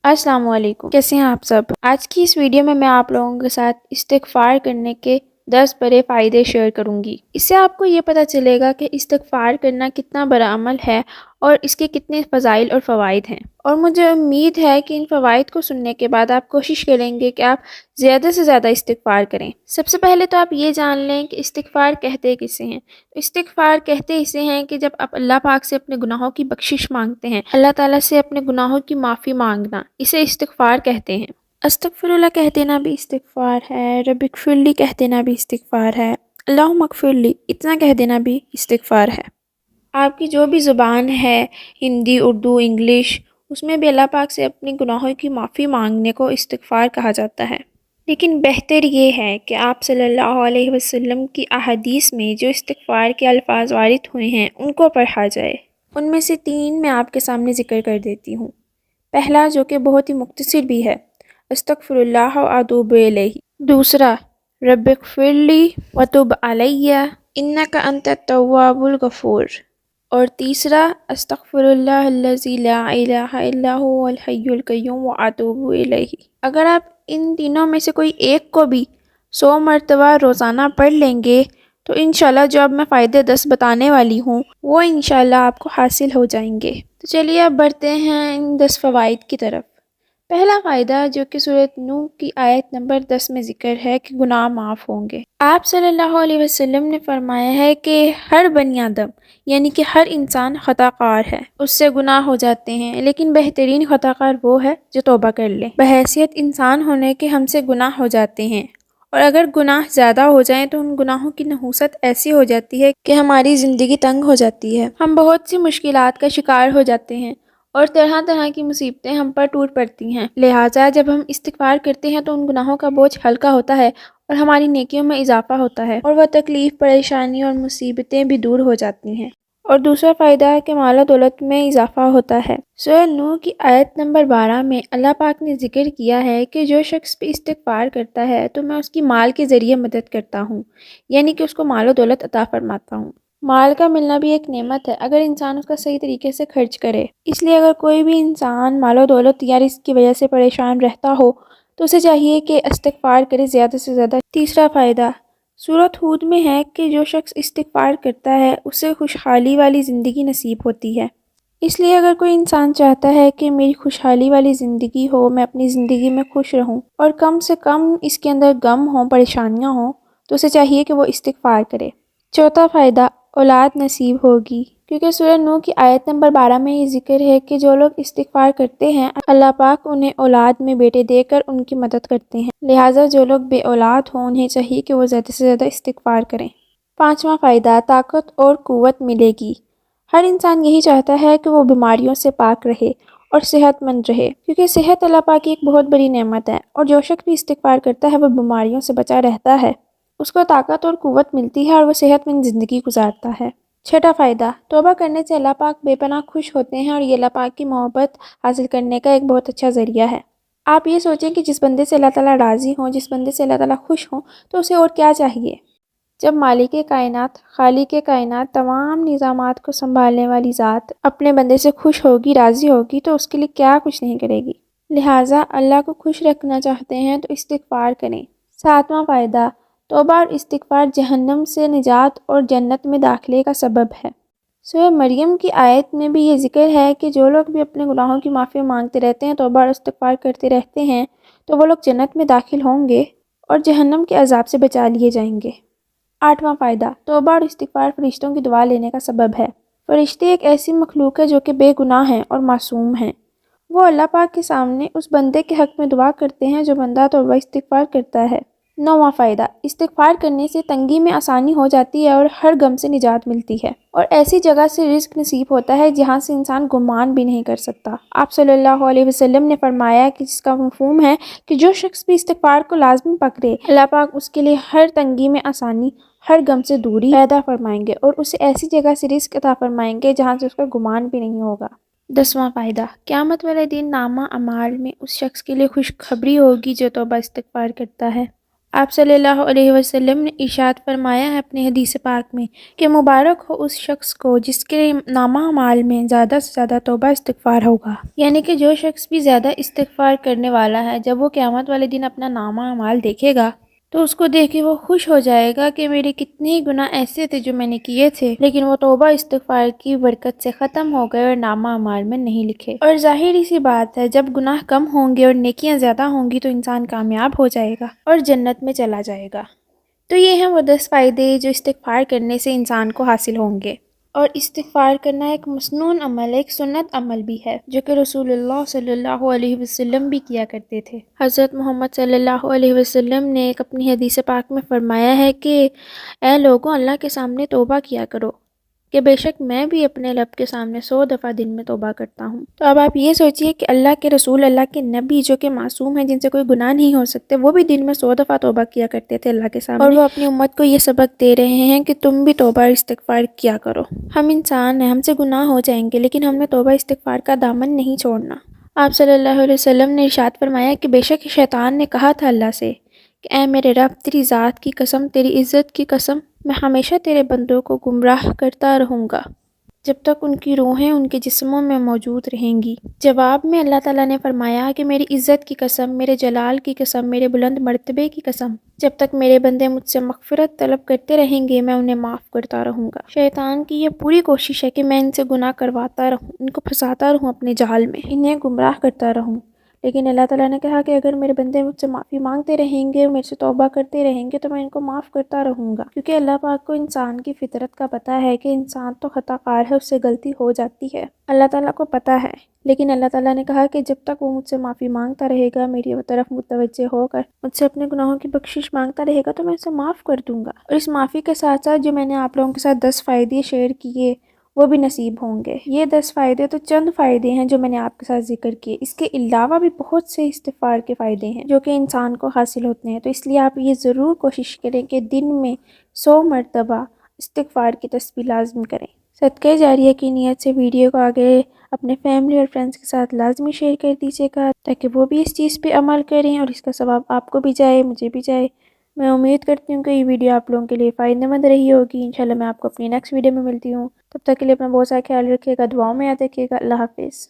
السلام علیکم، کیسے ہیں آپ سب؟ آج کی اس ویڈیو میں آپ لوگوں کے ساتھ استغفار کرنے کے 10 بڑے فائدے شیئر کروں گی۔ اس سے آپ کو یہ پتہ چلے گا کہ استغفار کرنا کتنا بڑا عمل ہے اور اس کے کتنے فضائل اور فوائد ہیں، اور مجھے امید ہے کہ ان فوائد کو سننے کے بعد آپ کوشش کریں گے کہ آپ زیادہ سے زیادہ استغفار کریں۔ سب سے پہلے تو آپ یہ جان لیں کہ استغفار کہتے کسے ہیں۔ استغفار کہتے اسے ہیں کہ جب آپ اللہ پاک سے اپنے گناہوں کی بخشش مانگتے ہیں، اللہ تعالیٰ سے اپنے گناہوں کی معافی مانگنا، اسے استغفار کہتے ہیں۔ استغفر اللہ کہہ دینا بھی استغفار ہے، رب اغفر لی کہہ دینا بھی استغفار ہے، اللہم اغفر لی اتنا کہہ دینا بھی استغفار ہے۔ آپ کی جو بھی زبان ہے، ہندی، اردو، انگلش، اس میں بھی اللہ پاک سے اپنے گناہوں کی معافی مانگنے کو استغفار کہا جاتا ہے۔ لیکن بہتر یہ ہے کہ آپ صلی اللہ علیہ وسلم کی احادیث میں جو استغفار کے الفاظ وارد ہوئے ہیں ان کو پڑھا جائے۔ ان میں سے 3 میں آپ کے سامنے ذکر کر دیتی ہوں۔ پہلا، جو کہ بہت ہی مختصر بھی ہے، استغفر اللہ و اتوب الیہ۔ دوسرا، رب اغفر لی وتب علی انک انت التواب الغفور۔ اور تیسرا، استغفر اللہ الذی لا الہ الا هو الحی القیوم واتوب الیہ۔ اگر آپ ان تینوں میں سے کوئی ایک کو بھی 100 مرتبہ روزانہ پڑھ لیں گے تو انشاءاللہ جو اب میں فائدے 10 بتانے والی ہوں وہ انشاءاللہ آپ کو حاصل ہو جائیں گے۔ تو چلیے اب بڑھتے ہیں ان 10 فوائد کی طرف۔ پہلا فائدہ جو کہ سورۃ نوح کی آیت نمبر 10 میں ذکر ہے کہ گناہ معاف ہوں گے۔ آپ صلی اللہ علیہ وسلم نے فرمایا ہے کہ ہر بنی آدم یعنی کہ ہر انسان خطا کار ہے، اس سے گناہ ہو جاتے ہیں، لیکن بہترین خطا کار وہ ہے جو توبہ کر لے۔ بحیثیت انسان ہونے کے ہم سے گناہ ہو جاتے ہیں، اور اگر گناہ زیادہ ہو جائیں تو ان گناہوں کی نحوست ایسی ہو جاتی ہے کہ ہماری زندگی تنگ ہو جاتی ہے، ہم بہت سی مشکلات کا شکار ہو جاتے ہیں اور طرح طرح کی مصیبتیں ہم پر ٹوٹ پڑتی ہیں۔ لہٰذا جب ہم استغفار کرتے ہیں تو ان گناہوں کا بوجھ ہلکا ہوتا ہے اور ہماری نیکیوں میں اضافہ ہوتا ہے، اور وہ تکلیف، پریشانی اور مصیبتیں بھی دور ہو جاتی ہیں۔ اور دوسرا فائدہ ہے کہ مال و دولت میں اضافہ ہوتا ہے۔ سورۃ نوح کی آیت نمبر 12 میں اللہ پاک نے ذکر کیا ہے کہ جو شخص بھی استغفار کرتا ہے تو میں اس کی مال کے ذریعے مدد کرتا ہوں، یعنی کہ اس کو مال و دولت عطا فرماتا ہوں۔ مال کا ملنا بھی ایک نعمت ہے اگر انسان اس کا صحیح طریقے سے خرچ کرے۔ اس لیے اگر کوئی بھی انسان مال و دولت یا رزق کی وجہ سے پریشان رہتا ہو تو اسے چاہیے کہ استغفار کرے زیادہ سے زیادہ۔ تیسرا فائدہ سورۃ ہود میں ہے کہ جو شخص استغفار کرتا ہے اسے خوشحالی والی زندگی نصیب ہوتی ہے۔ اس لیے اگر کوئی انسان چاہتا ہے کہ میری خوشحالی والی زندگی ہو، میں اپنی زندگی میں خوش رہوں اور کم سے کم اس کے اندر غم ہوں، پریشانیاں ہوں، تو اسے چاہیے کہ وہ استغفار کرے۔ چوتھا فائدہ، اولاد نصیب ہوگی، کیونکہ سورۃ نوح کی آیت نمبر 12 میں یہ ذکر ہے کہ جو لوگ استغفار کرتے ہیں اللہ پاک انہیں اولاد میں بیٹے دے کر ان کی مدد کرتے ہیں۔ لہٰذا جو لوگ بے اولاد ہوں انہیں چاہیے کہ وہ زیادہ سے زیادہ استغفار کریں۔ پانچواں فائدہ، طاقت اور قوت ملے گی۔ ہر انسان یہی چاہتا ہے کہ وہ بیماریوں سے پاک رہے اور صحت مند رہے، کیونکہ صحت اللہ پاک کی ایک بہت بڑی نعمت ہے، اور جو شخص بھی استغفار کرتا ہے وہ بیماریوں سے بچا رہتا ہے، اس کو طاقت اور قوت ملتی ہے اور وہ صحت مند زندگی گزارتا ہے۔ چھٹا فائدہ، توبہ کرنے سے اللہ پاک بے پناہ خوش ہوتے ہیں اور یہ اللہ پاک کی محبت حاصل کرنے کا ایک بہت اچھا ذریعہ ہے۔ آپ یہ سوچیں کہ جس بندے سے اللہ تعالیٰ راضی ہوں، جس بندے سے اللہ تعالیٰ خوش ہوں تو اسے اور کیا چاہیے۔ جب مالک کائنات، خالق کائنات، تمام نظامات کو سنبھالنے والی ذات اپنے بندے سے خوش ہوگی، راضی ہوگی، تو اس کے لیے کیا کچھ نہیں کرے گی۔ لہٰذا اللہ کو خوش رکھنا چاہتے ہیں تو استغفار کریں۔ ساتواں فائدہ، توبہ اور استغفار جہنم سے نجات اور جنت میں داخلے کا سبب ہے۔ سورہ مریم کی آیت میں بھی یہ ذکر ہے کہ جو لوگ بھی اپنے گناہوں کی معافی مانگتے رہتے ہیں، توبہ اور استغفار کرتے رہتے ہیں، تو وہ لوگ جنت میں داخل ہوں گے اور جہنم کے عذاب سے بچا لیے جائیں گے۔ آٹھواں فائدہ، توبہ اور استغفار فرشتوں کی دعا لینے کا سبب ہے۔ فرشتے ایک ایسی مخلوق ہے جو کہ بے گناہ ہیں اور معصوم ہیں۔ وہ اللہ پاک کے سامنے اس بندے کے حق میں دعا کرتے ہیں جو بندہ توبہ استغفار کرتا ہے۔ نواں فائدہ، استغفار کرنے سے تنگی میں آسانی ہو جاتی ہے اور ہر غم سے نجات ملتی ہے، اور ایسی جگہ سے رزق نصیب ہوتا ہے جہاں سے انسان گمان بھی نہیں کر سکتا۔ آپ صلی اللہ علیہ وسلم نے فرمایا کہ جس کا مفہوم ہے کہ جو شخص بھی استغفار کو لازمی پکڑے، اللہ پاک اس کے لیے ہر تنگی میں آسانی، ہر غم سے دوری پیدا فرمائیں گے اور اسے ایسی جگہ سے رزق عطا فرمائیں گے جہاں سے اس کا گمان بھی نہیں ہوگا۔ 10واں فائدہ، قیامت والے دن نامہ اعمال میں اس شخص کے لیے خوشخبری ہوگی جو توبہ استغفار کرتا ہے۔ آپ صلی اللہ علیہ وسلم نے ارشاد فرمایا ہے اپنے حدیث پاک میں کہ مبارک ہو اس شخص کو جس کے نامہ اعمال میں زیادہ سے زیادہ توبہ استغفار ہوگا، یعنی کہ جو شخص بھی زیادہ استغفار کرنے والا ہے، جب وہ قیامت والے دن اپنا نامہ اعمال دیکھے گا تو اس کو دیکھ کے وہ خوش ہو جائے گا کہ میرے کتنے ہی گناہ ایسے تھے جو میں نے کیے تھے، لیکن وہ توبہ استغفار کی برکت سے ختم ہو گئے اور نامہ اعمال میں نہیں لکھے۔ اور ظاہری سی بات ہے، جب گناہ کم ہوں گے اور نیکیاں زیادہ ہوں گی تو انسان کامیاب ہو جائے گا اور جنت میں چلا جائے گا۔ تو یہ ہیں وہ 10 فائدے جو استغفار کرنے سے انسان کو حاصل ہوں گے۔ اور استغفار کرنا ایک مسنون عمل، ایک سنت عمل بھی ہے جو کہ رسول اللہ صلی اللہ علیہ وسلم بھی کیا کرتے تھے۔ حضرت محمد صلی اللہ علیہ وسلم نے ایک اپنی حدیث پاک میں فرمایا ہے کہ اے لوگوں، اللہ کے سامنے توبہ کیا کرو کہ بے شک میں بھی اپنے رب کے سامنے 100 دفعہ دن میں توبہ کرتا ہوں۔ تو اب آپ یہ سوچئے کہ اللہ کے رسول، اللہ کے نبی جو کہ معصوم ہیں، جن سے کوئی گناہ نہیں ہو سکتے، وہ بھی دن میں 100 دفعہ توبہ کیا کرتے تھے اللہ کے سامنے، اور وہ اپنی امت کو یہ سبق دے رہے ہیں کہ تم بھی توبہ استغفار کیا کرو۔ ہم انسان ہیں، ہم سے گناہ ہو جائیں گے، لیکن ہم نے توبہ استغفار کا دامن نہیں چھوڑنا۔ آپ صلی اللہ علیہ وسلم نے ارشاد فرمایا کہ بے شک شیطان نے کہا تھا اللہ سے کہ اے میرے رب، تیری ذات کی قسم، تیری عزت کی قسم، میں ہمیشہ تیرے بندوں کو گمراہ کرتا رہوں گا جب تک ان کی روحیں ان کے جسموں میں موجود رہیں گی۔ جواب میں اللہ تعالیٰ نے فرمایا کہ میری عزت کی قسم، میرے جلال کی قسم، میرے بلند مرتبے کی قسم، جب تک میرے بندے مجھ سے مغفرت طلب کرتے رہیں گے میں انہیں معاف کرتا رہوں گا۔ شیطان کی یہ پوری کوشش ہے کہ میں ان سے گناہ کرواتا رہوں، ان کو پھنساتا رہوں اپنے جال میں، انہیں گمراہ کرتا رہوں، لیکن اللہ تعالیٰ نے کہا کہ اگر میرے بندے مجھ سے معافی مانگتے رہیں گے، میرے سے توبہ کرتے رہیں گے تو میں ان کو معاف کرتا رہوں گا، کیونکہ اللہ پاک کو انسان کی فطرت کا پتہ ہے کہ انسان تو خطا کار ہے، اس سے غلطی ہو جاتی ہے، اللہ تعالیٰ کو پتہ ہے، لیکن اللہ تعالیٰ نے کہا کہ جب تک وہ مجھ سے معافی مانگتا رہے گا، میری طرف متوجہ ہو کر مجھ سے اپنے گناہوں کی بخشش مانگتا رہے گا تو میں اسے معاف کر دوں گا۔ اور اس معافی کے ساتھ ساتھ جو میں نے آپ لوگوں کے ساتھ 10 فائدے شیئر کیے وہ بھی نصیب ہوں گے۔ یہ 10 فائدے تو چند فائدے ہیں جو میں نے آپ کے ساتھ ذکر کیے، اس کے علاوہ بھی بہت سے استغفار کے فائدے ہیں جو کہ انسان کو حاصل ہوتے ہیں، تو اس لیے آپ یہ ضرور کوشش کریں کہ دن میں 100 مرتبہ استغفار کی تسبیح لازم کریں۔ صدقہ جاریہ کی نیت سے ویڈیو کو آگے اپنے فیملی اور فرینڈس کے ساتھ لازمی شیئر کر دیجیے گا تاکہ وہ بھی اس چیز پہ عمل کریں اور اس کا ثواب آپ کو بھی جائے، مجھے بھی جائے۔ میں امید کرتی ہوں کہ یہ ویڈیو آپ لوگوں کے لیے فائدہ مند رہی ہوگی۔ انشاءاللہ میں آپ کو اپنی نیکسٹ ویڈیو میں ملتی ہوں، تب تک کے لیے اپنا بہت سارا خیال رکھیے گا، دعاؤں میں یاد رکھیے گا۔ اللہ حافظ۔